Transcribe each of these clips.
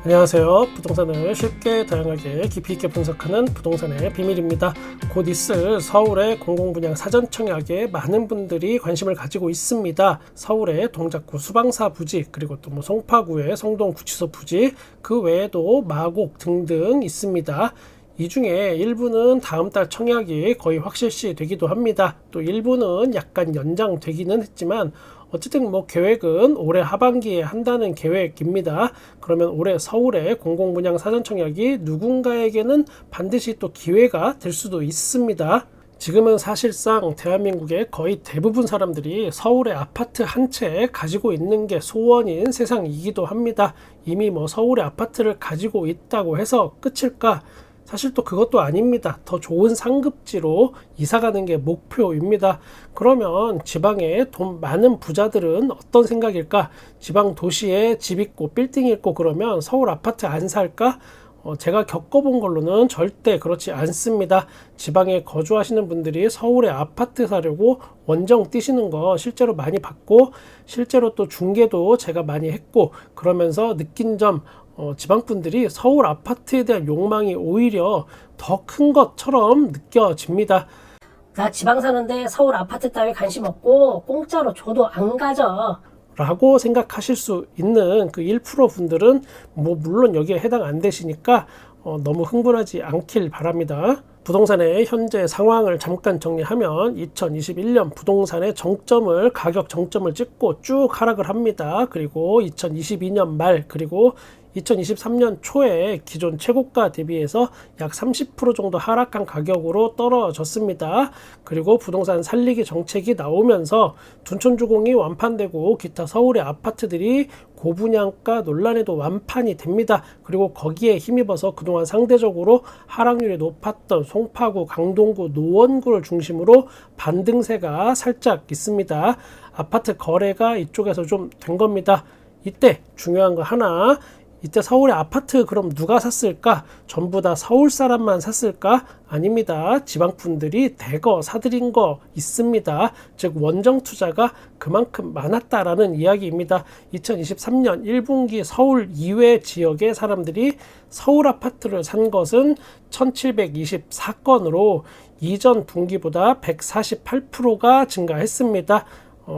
안녕하세요. 부동산을 쉽게 다양하게 깊이 있게 분석하는 부동산의 비밀입니다. 곧 있을 서울의 공공분양 사전청약에 많은 분들이 관심을 가지고 있습니다. 서울의 동작구 수방사 부지, 그리고 또 송파구의 성동구치소 부지, 그 외에도 마곡 등등 있습니다. 이 중에 일부는 다음 달 청약이 거의 확실시 되기도 합니다. 또 일부는 약간 연장되기는 했지만 어쨌든 계획은 올해 하반기에 한다는 계획입니다. 그러면 올해 서울의 공공분양 사전청약이 누군가에게는 반드시 또 기회가 될 수도 있습니다. 지금은 사실상 대한민국의 거의 대부분 사람들이 서울의 아파트 한 채 가지고 있는 게 소원인 세상이기도 합니다. 이미 서울의 아파트를 가지고 있다고 해서 끝일까? 사실 또 그것도 아닙니다. 더 좋은 상급지로 이사가는 게 목표입니다. 그러면 지방에 돈 많은 부자들은 어떤 생각일까? 지방 도시에 집 있고 빌딩 있고 그러면 서울 아파트 안 살까? 제가 겪어본 걸로는 절대 그렇지 않습니다. 지방에 거주하시는 분들이 서울에 아파트 사려고 원정 뛰시는 거 실제로 많이 봤고, 실제로 또 중개도 제가 많이 했고, 그러면서 느낀 점, 지방분들이 서울 아파트에 대한 욕망이 오히려 더 큰 것처럼 느껴집니다. 나 지방 사는데 서울 아파트 따위 관심 없고 공짜로 줘도 안 가져 라고 생각하실 수 있는 그 1% 분들은 물론 여기에 해당 안 되시니까 너무 흥분하지 않길 바랍니다. 부동산의 현재 상황을 잠깐 정리하면 2021년 부동산의 가격 정점을 찍고 쭉 하락을 합니다. 그리고 2022년 말 그리고 2023년 초에 기존 최고가 대비해서 약 30% 정도 하락한 가격으로 떨어졌습니다. 그리고 부동산 살리기 정책이 나오면서 둔촌주공이 완판되고 기타 서울의 아파트들이 고분양가 논란에도 완판이 됩니다. 그리고 거기에 힘입어서 그동안 상대적으로 하락률이 높았던 송파구, 강동구, 노원구를 중심으로 반등세가 살짝 있습니다. 아파트 거래가 이쪽에서 좀 된 겁니다. 이때 중요한 거 하나, 이때 서울의 아파트 그럼 누가 샀을까? 전부 다 서울 사람만 샀을까? 아닙니다. 지방분들이 대거 사들인 거 있습니다. 즉 원정 투자가 그만큼 많았다라는 이야기입니다. 2023년 1분기 서울 이외 지역의 사람들이 서울 아파트를 산 것은 1724건으로 이전 분기보다 148%가 증가했습니다.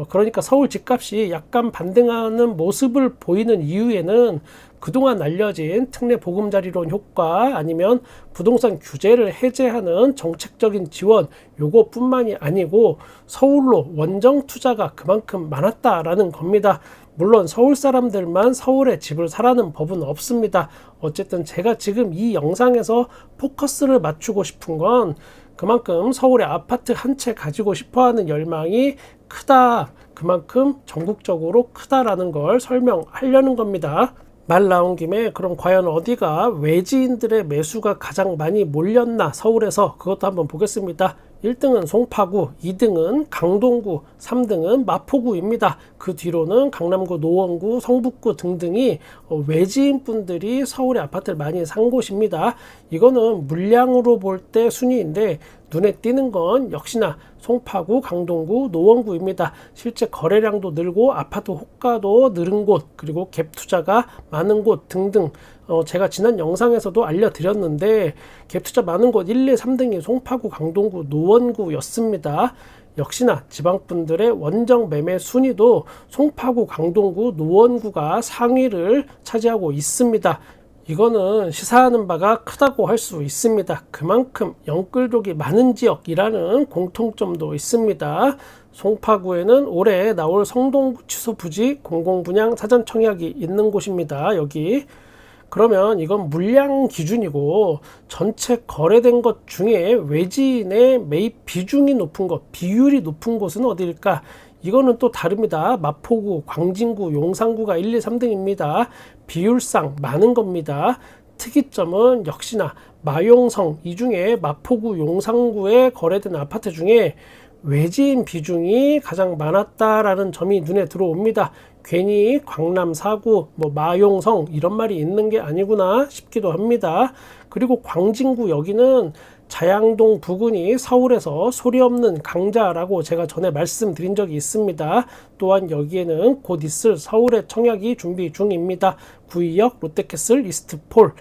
그러니까 서울 집값이 약간 반등하는 모습을 보이는 이유에는 그동안 알려진 특례 보금자리론 효과 아니면 부동산 규제를 해제하는 정책적인 지원 요거뿐만이 아니고 서울로 원정 투자가 그만큼 많았다라는 겁니다. 물론 서울 사람들만 서울에 집을 사라는 법은 없습니다. 어쨌든 제가 지금 이 영상에서 포커스를 맞추고 싶은 건 그만큼 서울의 아파트 한 채 가지고 싶어하는 열망이 크다, 그만큼 전국적으로 크다라는 걸 설명하려는 겁니다. 말 나온 김에 그럼 과연 어디가 외지인들의 매수가 가장 많이 몰렸나 서울에서 그것도 한번 보겠습니다. 1등은 송파구, 2등은 강동구, 3등은 마포구입니다. 그 뒤로는 강남구, 노원구, 성북구 등등이 외지인 분들이 서울의 아파트를 많이 산 곳입니다. 이거는 물량으로 볼 때 순위인데 눈에 띄는 건 역시나 송파구, 강동구, 노원구입니다. 실제 거래량도 늘고 아파트 호가도 늘은 곳, 그리고 갭 투자가 많은 곳 등등 제가 지난 영상에서도 알려드렸는데 갭 투자 많은 곳 1, 2, 3등이 송파구, 강동구, 노원구였습니다. 역시나 지방분들의 원정 매매 순위도 송파구, 강동구, 노원구가 상위를 차지하고 있습니다. 이거는 시사하는 바가 크다고 할 수 있습니다. 그만큼 영끌족이 많은 지역이라는 공통점도 있습니다. 송파구에는 올해 나올 성동구치소 부지 공공분양 사전청약이 있는 곳입니다. 여기. 그러면 이건 물량 기준이고 전체 거래된 것 중에 외지인의 매입 비중이 높은 것, 비율이 높은 곳은 어디일까? 이거는 또 다릅니다. 마포구, 광진구, 용산구가 1, 2, 3등입니다. 비율상 많은 겁니다. 특이점은 역시나 마용성, 이 중에 마포구, 용산구에 거래된 아파트 중에 외지인 비중이 가장 많았다라는 점이 눈에 들어옵니다. 괜히 광남, 사구, 마용성 이런 말이 있는 게 아니구나 싶기도 합니다. 그리고 광진구 여기는 자양동 부근이 서울에서 소리 없는 강자라고 제가 전에 말씀드린 적이 있습니다. 또한 여기에는 곧 있을 서울의 청약이 준비 중입니다. 구의역 롯데캐슬 이스트폴.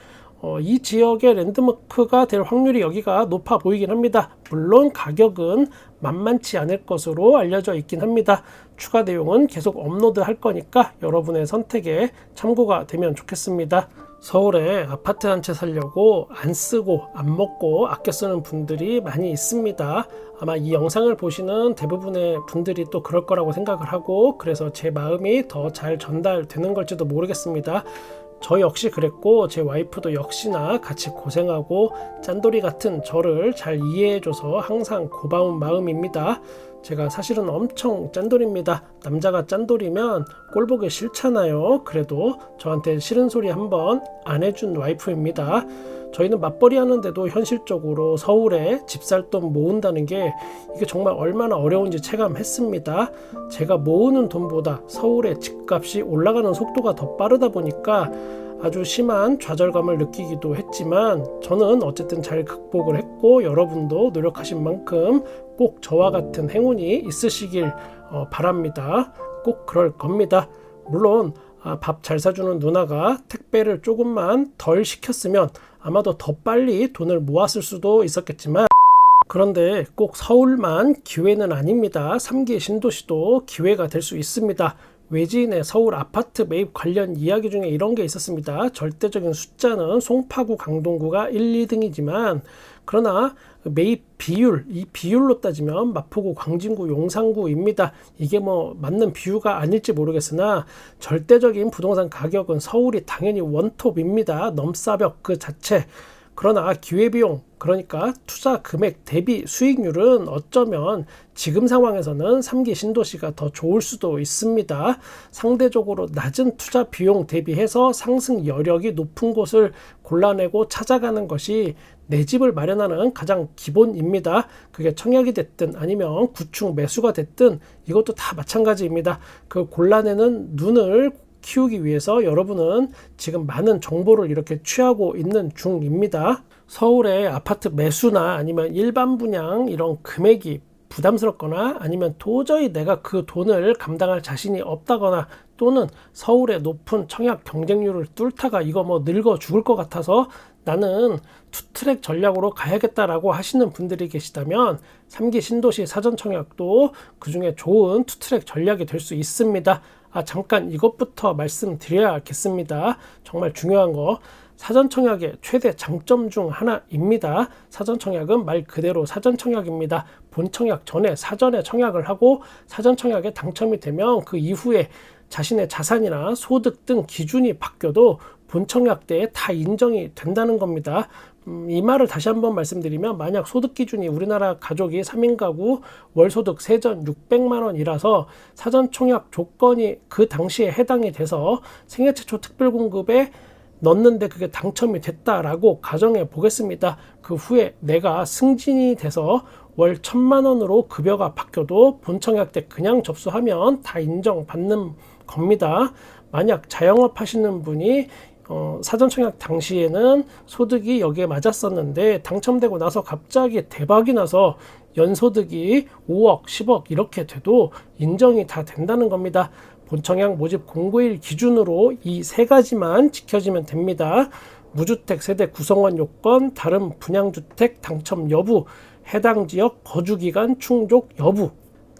이 지역의 랜드마크가 될 확률이 여기가 높아 보이긴 합니다. 물론 가격은 만만치 않을 것으로 알려져 있긴 합니다. 추가 내용은 계속 업로드 할 거니까 여러분의 선택에 참고가 되면 좋겠습니다. 서울에 아파트 한 채 살려고 안 쓰고 안 먹고 아껴 쓰는 분들이 많이 있습니다. 아마 이 영상을 보시는 대부분의 분들이 또 그럴 거라고 생각을 하고, 그래서 제 마음이 더 잘 전달되는 걸지도 모르겠습니다. 저 역시 그랬고 제 와이프도 역시나 같이 고생하고 짠돌이 같은 저를 잘 이해해줘서 항상 고마운 마음입니다. 제가 사실은 엄청 짠돌입니다. 남자가 짠돌이면 꼴보기 싫잖아요. 그래도 저한테 싫은 소리 한번 안 해준 와이프입니다. 저희는 맞벌이 하는데도 현실적으로 서울에 집 살 돈 모은다는 게 이게 정말 얼마나 어려운지 체감했습니다. 제가 모으는 돈보다 서울의 집값이 올라가는 속도가 더 빠르다 보니까 아주 심한 좌절감을 느끼기도 했지만 저는 어쨌든 잘 극복을 했고, 여러분도 노력하신 만큼 꼭 저와 같은 행운이 있으시길 바랍니다. 꼭 그럴 겁니다. 물론 밥 잘 사주는 누나가 택배를 조금만 덜 시켰으면 아마도 더 빨리 돈을 모았을 수도 있었겠지만, 그런데 꼭 서울만 기회는 아닙니다. 3기 신도시도 기회가 될 수 있습니다. 외지인의 서울 아파트 매입 관련 이야기 중에 이런 게 있었습니다. 절대적인 숫자는 송파구, 강동구가 1, 2등이지만 그러나 매입 비율, 이 비율로 따지면 마포구, 광진구, 용산구입니다. 이게 뭐 맞는 비유가 아닐지 모르겠으나 절대적인 부동산 가격은 서울이 당연히 원톱입니다. 넘사벽 그 자체. 그러나 기회비용, 그러니까 투자 금액 대비 수익률은 어쩌면 지금 상황에서는 3기 신도시가 더 좋을 수도 있습니다. 상대적으로 낮은 투자 비용 대비해서 상승 여력이 높은 곳을 골라내고 찾아가는 것이 내 집을 마련하는 가장 기본입니다. 그게 청약이 됐든 아니면 구축 매수가 됐든 이것도 다 마찬가지입니다. 그 골라내는 눈을 키우기 위해서 여러분은 지금 많은 정보를 이렇게 취하고 있는 중입니다. 서울의 아파트 매수나 아니면 일반 분양 이런 금액이 부담스럽거나 아니면 도저히 내가 그 돈을 감당할 자신이 없다거나, 또는 서울의 높은 청약 경쟁률을 뚫다가 이거 뭐 늙어 죽을 것 같아서 나는 투트랙 전략으로 가야겠다라고 하시는 분들이 계시다면 3기 신도시 사전 청약도 그 중에 좋은 투트랙 전략이 될 수 있습니다. 잠깐 이것부터 말씀드려야겠습니다. 정말 중요한 거. 사전청약의 최대 장점 중 하나입니다. 사전청약은 말 그대로 사전청약입니다. 본청약 전에 사전에 청약을 하고 사전청약에 당첨이 되면 그 이후에 자신의 자산이나 소득 등 기준이 바뀌어도 본청약 때에 다 인정이 된다는 겁니다. 이 말을 다시 한번 말씀드리면, 만약 소득 기준이 우리나라 가족이 3인 가구 월소득 세전 600만 원이라서 사전 청약 조건이 그 당시에 해당이 돼서 생애 최초 특별공급에 넣는데 그게 당첨이 됐다라고 가정해 보겠습니다. 그 후에 내가 승진이 돼서 월 1,000만 원으로 급여가 바뀌어도 본청약 때 그냥 접수하면 다 인정받는 겁니다. 만약 자영업 하시는 분이 사전청약 당시에는 소득이 여기에 맞았었는데 당첨되고 나서 갑자기 대박이 나서 연소득이 5억, 10억 이렇게 돼도 인정이 다 된다는 겁니다. 본청약 모집 공고일 기준으로 이 세 가지만 지켜지면 됩니다. 무주택 세대 구성원 요건, 다른 분양주택 당첨 여부, 해당 지역 거주기간 충족 여부.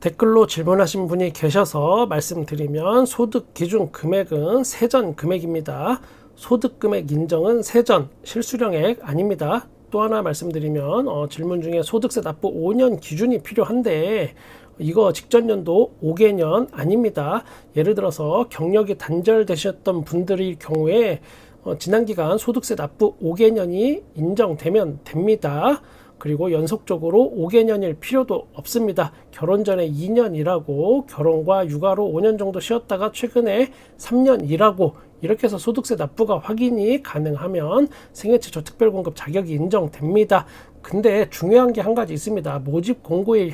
댓글로 질문하신 분이 계셔서 말씀드리면, 소득 기준 금액은 세전 금액입니다. 소득 금액 인정은 세전, 실수령액 아닙니다. 또 하나 말씀드리면 질문 중에 소득세 납부 5년 기준이 필요한데 이거 직전 연도 5개년 아닙니다. 예를 들어서 경력이 단절되셨던 분들의 경우에 지난 기간 소득세 납부 5개년이 인정되면 됩니다. 그리고 연속적으로 5개년일 필요도 없습니다. 결혼 전에 2년 일하고 결혼과 육아로 5년 정도 쉬었다가 최근에 3년 일하고 이렇게 해서 소득세 납부가 확인이 가능하면 생애 최초 특별공급 자격이 인정됩니다. 근데 중요한 게 한 가지 있습니다. 모집 공고일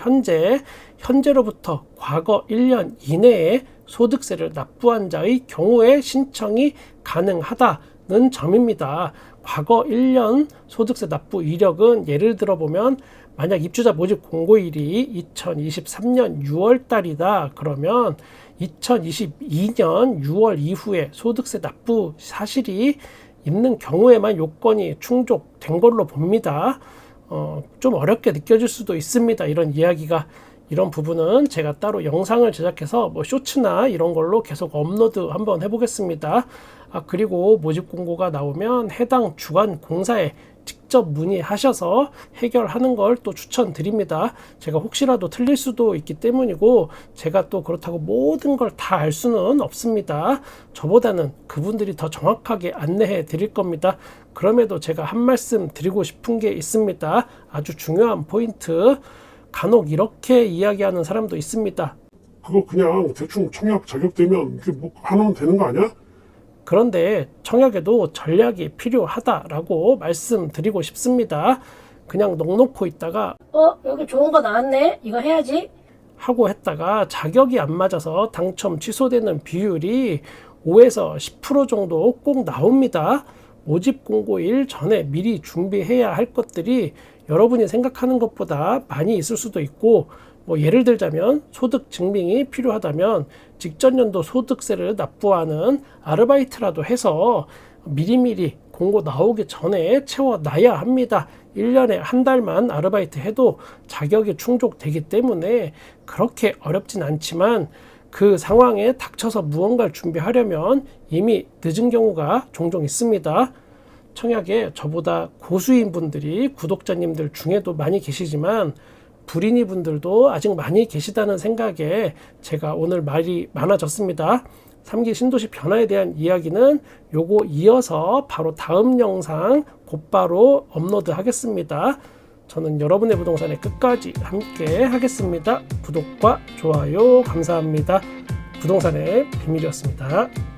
현재로부터 과거 1년 이내에 소득세를 납부한 자의 경우에 신청이 가능하다는 점입니다. 과거 1년 소득세 납부 이력은 예를 들어 보면 만약 입주자 모집 공고일이 2023년 6월 달이다 그러면 2022년 6월 이후에 소득세 납부 사실이 있는 경우에만 요건이 충족된 걸로 봅니다. 좀 어렵게 느껴질 수도 있습니다. 이런 이야기가. 이런 부분은 제가 따로 영상을 제작해서 뭐 쇼츠나 이런 걸로 계속 업로드 한번 해보겠습니다. 그리고 모집 공고가 나오면 해당 주관 공사에 직접 문의하셔서 해결하는 걸 또 추천드립니다. 제가 혹시라도 틀릴 수도 있기 때문이고 제가 또 그렇다고 모든 걸 다 알 수는 없습니다. 저보다는 그분들이 더 정확하게 안내해 드릴 겁니다. 그럼에도 제가 한 말씀 드리고 싶은 게 있습니다. 아주 중요한 포인트. 간혹 이렇게 이야기하는 사람도 있습니다. 그거 그냥 대충 청약 자격되면 그게 뭐 하면 되는 거 아니야? 그런데 청약에도 전략이 필요하다라고 말씀드리고 싶습니다. 그냥 넉넉고 있다가 여기 좋은 거 나왔네. 이거 해야지. 하고 했다가 자격이 안 맞아서 당첨 취소되는 비율이 5에서 10% 정도 꼭 나옵니다. 모집 공고일 전에 미리 준비해야 할 것들이 여러분이 생각하는 것보다 많이 있을 수도 있고, 뭐 예를 들자면 소득 증빙이 필요하다면 직전 연도 소득세를 납부하는 아르바이트라도 해서 미리미리 공고 나오기 전에 채워놔야 합니다. 1년에 한 달만 아르바이트 해도 자격이 충족되기 때문에 그렇게 어렵진 않지만 그 상황에 닥쳐서 무언가를 준비하려면 이미 늦은 경우가 종종 있습니다. 청약에 저보다 고수인 분들이 구독자님들 중에도 많이 계시지만 불인이 분들도 아직 많이 계시다는 생각에 제가 오늘 말이 많아졌습니다. 3기 신도시 변화에 대한 이야기는 요거 이어서 바로 다음 영상 곧바로 업로드 하겠습니다. 저는 여러분의 부동산에 끝까지 함께 하겠습니다. 구독과 좋아요 감사합니다. 부동산의 비밀이었습니다.